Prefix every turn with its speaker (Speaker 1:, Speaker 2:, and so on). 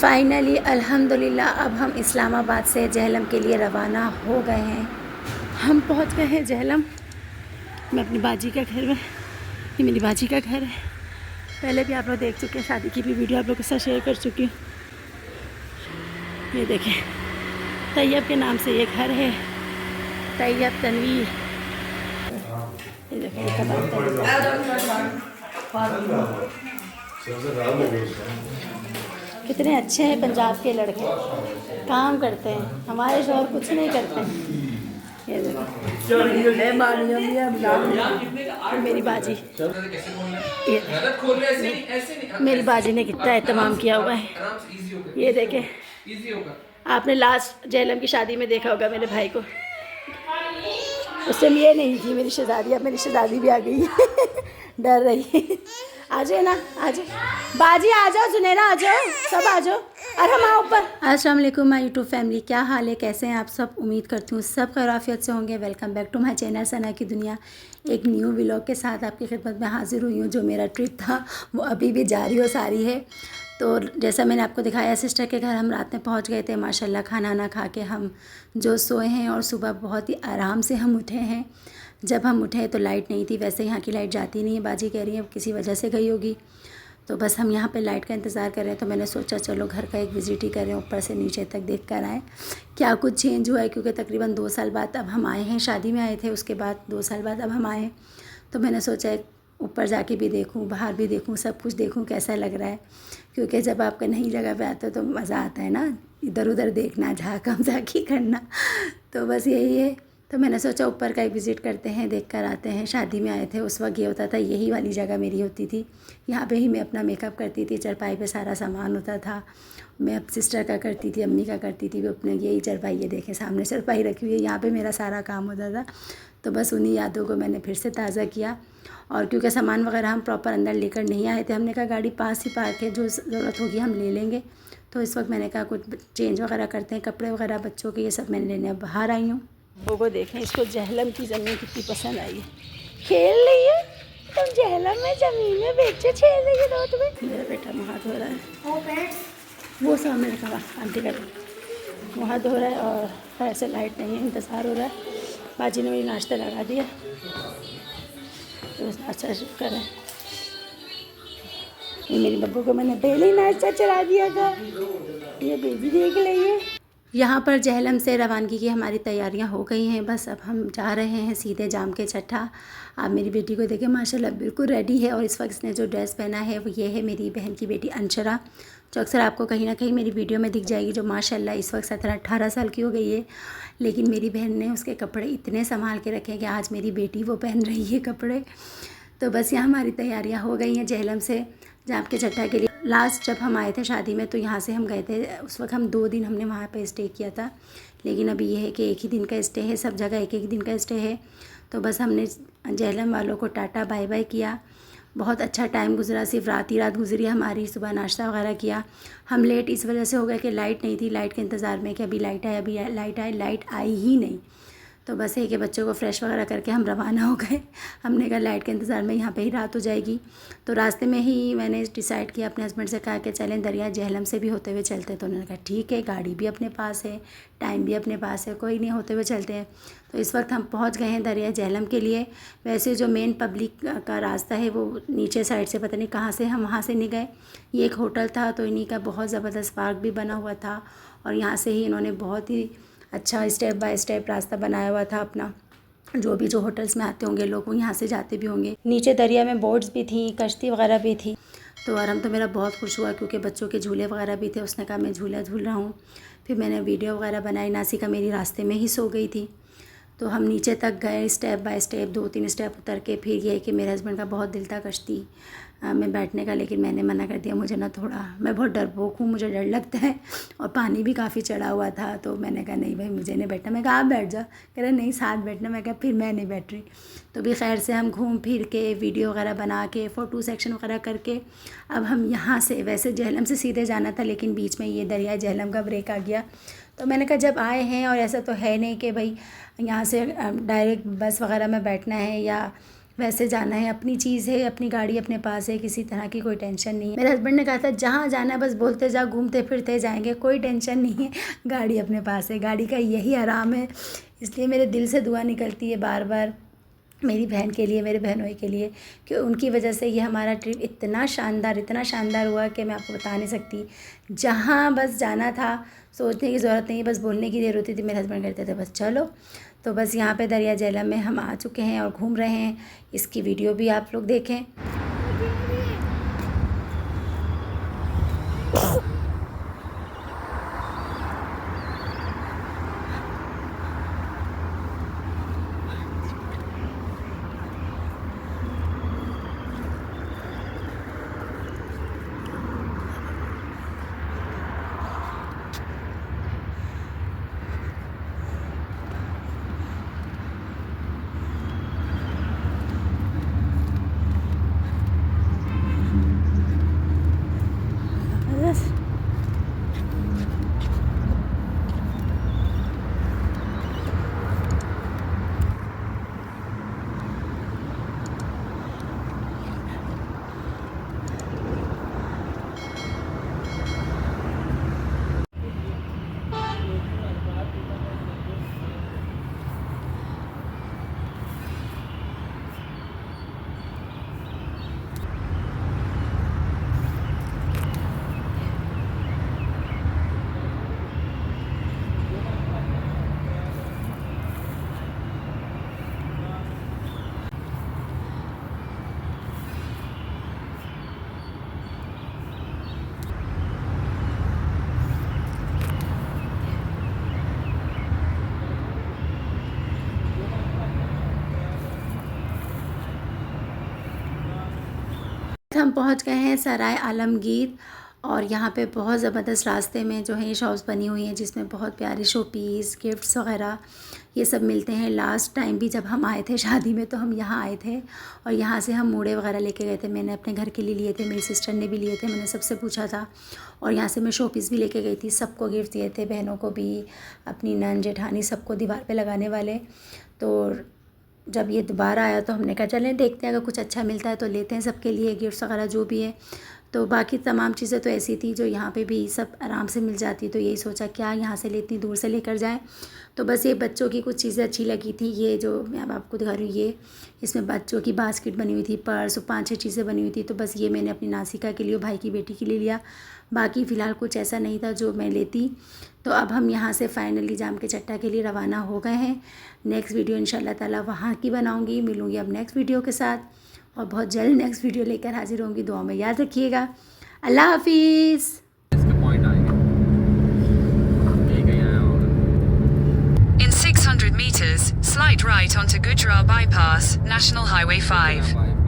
Speaker 1: Finally अल्हम्दुलिल्लाह अब हम इस्लामाबाद से जहलम के लिए रवाना हो गए हैं। हम पहुंच गए हैं जहलम। मैं अपनी बाजी का घर में, ये मेरी बाजी का घर है। पहले भी आप लोग देख चुके हैं, शादी की भी वीडियो आप लोगों के साथ शेयर कर चुकी हूँ। ये देखें, तैयब के नाम से ये घर है, तैयब तनवीर। ये देखें, कितने अच्छे हैं पंजाब के लड़के, काम करते हैं। हमारे शौहर कुछ नहीं करते। ये देखो मेरी बाजी, मेरी बाजी ने कितना एहतमाम किया हुआ है। ये देखें, आपने लास्ट जहलम की शादी में देखा होगा मेरे भाई को, उस टाइम ये नहीं थी मेरी शहज़ादी। अब मेरी शहज़ादी भी आ गई है डर रही है। आ जाए ना, आ जाओ बाजी, आ जाओ जुनैना, आ जाओ, सब आ जाओ। और हम आओ ऊपर। अस्सलाम वालेकुम माय यूट्यूब फैमिली, क्या हाल है, कैसे हैं आप सब? उम्मीद करती हूँ सब खैरियत से होंगे। Welcome back to my channel Sana की दुनिया। एक न्यू व्लॉग के साथ आपकी खिदमत में हाजिर हुई हूँ। जो मेरा ट्रिप था वो अभी भी जारी हो सारी है। तो जैसा मैंने आपको दिखाया, सिस्टर के घर हम रात में पहुँच गए थे। माशाल्लाह खाना ना खा के हम जो सोए हैं और सुबह बहुत ही आराम से हम उठे हैं। जब हम उठे तो लाइट नहीं थी, वैसे यहाँ की लाइट जाती नहीं है। बाजी कह रही है किसी वजह से गई होगी, तो बस हम यहाँ पे लाइट का इंतज़ार कर रहे हैं। तो मैंने सोचा चलो घर का एक विज़िट ही करें, ऊपर से नीचे तक देख कर आएँ क्या कुछ चेंज हुआ है। क्योंकि तकरीबन 2 साल बाद अब हम आए हैं, शादी में आए थे, उसके बाद 2 साल बाद अब हम आए। तो मैंने सोचा ऊपर जाके भी देखूँ, बाहर भी देखूँ, सब कुछ देखूँ कैसा लग रहा है। क्योंकि जब आपका नई जगह पे आते हो तो मज़ा आता है ना, इधर उधर देखना, झाँकम झाँकी करना। तो बस यही है। तो मैंने सोचा ऊपर का एक विज़िट करते हैं, देख कर आते हैं। शादी में आए थे उस वक्त ये होता था, यही वाली जगह मेरी होती थी। यहाँ पे ही मैं अपना मेकअप करती थी, चारपाई पे सारा सामान होता था। मैं अब सिस्टर का करती थी, अम्मी का करती थी, वो अपने यही चारपाई, ये देखें सामने चारपाई रखी हुई है, यहाँ पे मेरा सारा काम होता था। तो बस उन्हीं यादों को मैंने फिर से ताज़ा किया। और क्योंकि सामान वगैरह हम प्रॉपर अंदर लेकर नहीं आए थे, हमने कहा गाड़ी पास ही पार्क है, जो ज़रूरत होगी हम ले लेंगे। तो इस वक्त मैंने कहा कुछ चेंज वगैरह करते हैं, कपड़े वगैरह बच्चों के, ये सब मैंने लेने बाहर आई हूँ। वो देखें, इसको जहलम की ज़मीन कितनी पसंद आई है, खेल रही है। तुम जहलम में ज़मीन में बेचे खेल रही है रोड में। मेरा बेटा मुँह धो रहा है, वो सामने रखा हुआ आंटी का मुँह धो रहा है। और खैर से लाइट नहीं है, इंतज़ार हो रहा है। बाजी ने मेरी नाश्ता लगा दिया, तो बस नाश्ता शुरू करें। ये मेरी बब्बू को मैंने पहले ही नाश्ता चला दिया था, ये बेबी देख लीजिए। यहाँ पर जहलम से रवानगी की हमारी तैयारियाँ हो गई हैं। बस अब हम जा रहे हैं सीधे जाम के चट्टा। आप मेरी बेटी को देखें, माशाल्लाह बिल्कुल रेडी है। और इस वक्त इसने जो ड्रेस पहना है वो ये है मेरी बहन की बेटी अंशरा, जो अक्सर आपको कहीं ना कहीं मेरी वीडियो में दिख जाएगी। जो माशाल्लाह इस वक्त 17-18 साल की हो गई है, लेकिन मेरी बहन ने उसके कपड़े इतने संभाल के रखे हैं कि आज मेरी बेटी वो पहन रही है कपड़े। तो बस यहाँ हमारी तैयारियाँ हो गई हैं जहलम से जाम के चट्टा के लिए। लास्ट जब हम आए थे शादी में तो यहाँ से हम गए थे, उस वक्त हम 2 दिन हमने वहाँ पे स्टे किया था। लेकिन अभी ये है कि एक ही दिन का स्टे है, सब जगह एक एक दिन का स्टे है। तो बस हमने जहलम वालों को टाटा बाय बाय किया। बहुत अच्छा टाइम गुजरा, सिर्फ रात ही रात गुजरी हमारी। सुबह नाश्ता वगैरह किया। हम लेट इस वजह से हो गए कि लाइट नहीं थी, लाइट के इंतज़ार में कि अभी लाइट आए, अभी लाइट आए, लाइट आई ही नहीं। तो बस है कि बच्चों को फ्रेश वगैरह करके हम रवाना हो गए। हमने कहा लाइट के इंतज़ार में यहाँ पे ही रात हो जाएगी। तो रास्ते में ही मैंने डिसाइड किया, अपने हस्बैंड से कहा कि चलें दरिया जहलम से भी होते हुए चलते। तो उन्होंने कहा ठीक है, गाड़ी भी अपने पास है, टाइम भी अपने पास है, कोई नहीं, होते हुए चलते हैं। तो इस वक्त हम पहुँच गए हैं दरिया जहलम के लिए। वैसे जो मेन पब्लिक का रास्ता है वो नीचे साइड से, पता नहीं कहाँ से हम वहाँ से नहीं गए। ये एक होटल था, तो इन्हीं का बहुत ज़बरदस्त पार्क भी बना हुआ था। और यहाँ से ही इन्होंने बहुत ही अच्छा स्टेप बाय स्टेप रास्ता बनाया हुआ था अपना। जो होटल्स में आते होंगे लोग वो यहाँ से जाते भी होंगे। नीचे दरिया में बोट्स भी थी, कश्ती वगैरह भी थी। तो आराम तो मेरा बहुत खुश हुआ, क्योंकि बच्चों के झूले वगैरह भी थे। उसने कहा मैं झूला झूल रहा हूँ। फिर मैंने वीडियो वगैरह बनाई। नासी का मेरी रास्ते में ही सो गई थी। तो हम नीचे तक गए स्टेप बाय स्टेप, 2-3 स्टेप उतर के। फिर ये है कि मेरे हस्बैंड का बहुत दिल था कश्ती में बैठने का, लेकिन मैंने मना कर दिया। मुझे ना थोड़ा, मैं बहुत डरपोक हूँ, मुझे डर लगता है, और पानी भी काफ़ी चढ़ा हुआ था। तो मैंने कहा नहीं भाई मुझे नहीं बैठना। मैं कहा आप बैठ जाओ, कह रहे नहीं साथ बैठना। मैं कहा फिर मैं नहीं बैठ रही। तो भी खैर से हम घूम फिर के वीडियो वगैरह बना के फ़ोटो सेक्शन वगैरह करके अब हम यहाँ से, वैसे जहलम से सीधे जाना था, लेकिन बीच में ये दरिया जहलम का ब्रेक आ गया। तो मैंने कहा जब आए हैं, और ऐसा तो है नहीं कि भाई यहाँ से डायरेक्ट बस वगैरह में बैठना है या वैसे जाना है, अपनी चीज़ है, अपनी गाड़ी अपने पास है, किसी तरह की कोई टेंशन नहीं है। मेरे हस्बैंड ने कहा था जहाँ जाना है बस बोलते जाओ, घूमते फिरते जाएंगे, कोई टेंशन नहीं है, गाड़ी अपने पास है, गाड़ी का यही आराम है। इसलिए मेरे दिल से दुआ निकलती है बार बार मेरी बहन के लिए, मेरे बहनों के लिए, कि उनकी वजह से ये हमारा ट्रिप इतना शानदार हुआ कि मैं आपको बता नहीं सकती। जहाँ बस जाना था सोचने की ज़रूरत नहीं, बस बोलने की देर होती थी, मेरे हस्बैंड कहते थे बस चलो। तो बस यहाँ पे दरिया झेलम में हम आ चुके हैं और घूम रहे हैं। इसकी वीडियो भी आप लोग देखें। हम पहुंच गए हैं सराय आलमगीर और यहाँ पे बहुत ज़बरदस्त रास्ते में जो है शॉप्स बनी हुई हैं जिसमें बहुत प्यारे शो पीस, गिफ्ट्स वगैरह ये सब मिलते हैं। लास्ट टाइम भी जब हम आए थे शादी में तो हम यहाँ आए थे और यहाँ से हम मूड़े वगैरह लेके गए थे। मैंने अपने घर के लिए लिए थे, मेरी सिस्टर ने भी लिए थे, मैंने सबसे पूछा था। और यहाँ से मैं शो पीस भी लेके गई थी, सबको गिफ्ट दिए थे, बहनों को भी, अपनी नन जेठानी सबको दीवार पर लगाने वाले। तो जब ये दोबारा आया तो हमने कहा चलें देखते हैं, अगर कुछ अच्छा मिलता है तो लेते हैं सबके लिए गिफ्ट्स वगैरह जो भी है। तो बाकी तमाम चीज़ें तो ऐसी थी जो यहाँ पे भी सब आराम से मिल जाती, तो यही सोचा क्या यहाँ से इतनी दूर से लेकर जाएं। तो बस ये बच्चों की कुछ चीज़ें अच्छी लगी थी। ये जो मैं अब आपको दिखा रही हूँ, ये इसमें बच्चों की बास्केट बनी हुई थी, पर्स, 5-6 चीज़ें बनी हुई थी। तो बस ये मैंने अपनी नासिका के लिए, भाई की बेटी के लिए लिया। बाकी फ़िलहाल कुछ ऐसा नहीं था जो मैं लेती। तो अब हम यहाँ से फाइनली जाम के चट्टा के लिए रवाना हो गए हैं। नेक्स्ट वीडियो इंशाल्लाह ताला वहाँ की बनाऊँगी, मिलूँगी अब नेक्स्ट वीडियो के साथ और बहुत जल्द नेक्स्ट वीडियो लेकर हाजिर होंगी। दुआ में याद रखिएगा। अल्लाह हाफिज़।
Speaker 2: In 600 meters, slide right onto Gujarat Bypass, National Highway 5.